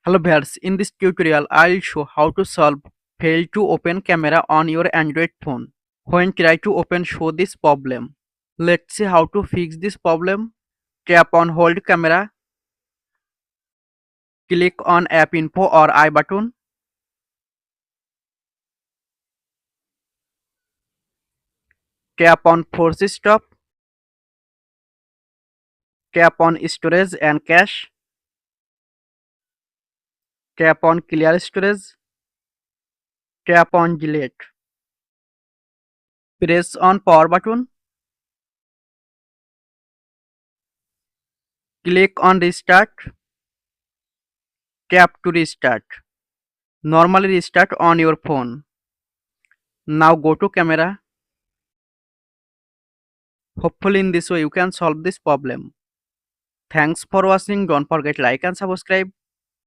Hello viewers, in this tutorial I'll show how to solve fail to open camera on your Android phone. When try to open show this problem. Let's see how to fix this problem. Tap on hold camera, click on app info or I button, tap on force stop, tap on storage and cache, tap on clear storage, tap on delete. Press on power button, click on restart, tap to restart. Normally restart on your phone. Now go to camera. Hopefully in this way you can solve this problem. Thanks for watching. Don't forget like and subscribe.